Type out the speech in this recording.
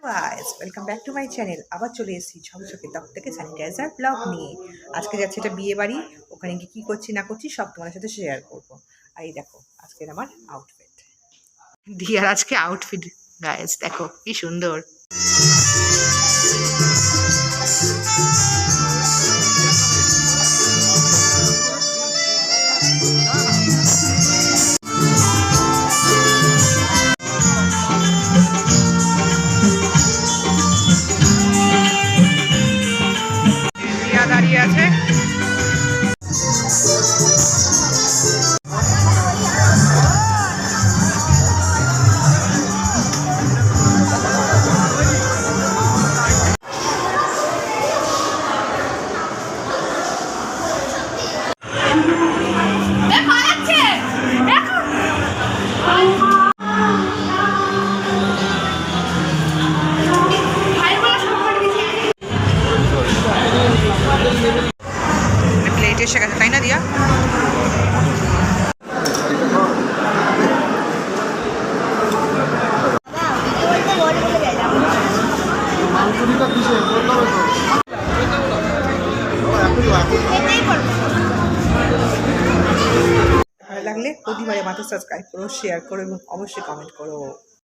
Guys welcome back to my channel. আবার চলে এসেছি ঝকঝকে তকতকে স্যানিটাইজার ব্লগ নিয়ে। আজকে যাচ্ছে এটা বিয়ে বাড়ি, ওখানে গিয়ে কী করছি না করছি সব তোমাদের সাথে শেয়ার করবো। আর এই দেখো আজকের আমার আউটফিট, দিয়ার আজকে আউটফিট গাইস দেখো কি সুন্দর। দিয়া দাঁড়িয়ে আছে, প্লেটে এসে গেছে তাই না দিয়া? ভালো লাগলে প্রতিবারে মাত্র সাবস্ক্রাইব করো, শেয়ার করো এবং অবশ্যই কমেন্ট করো।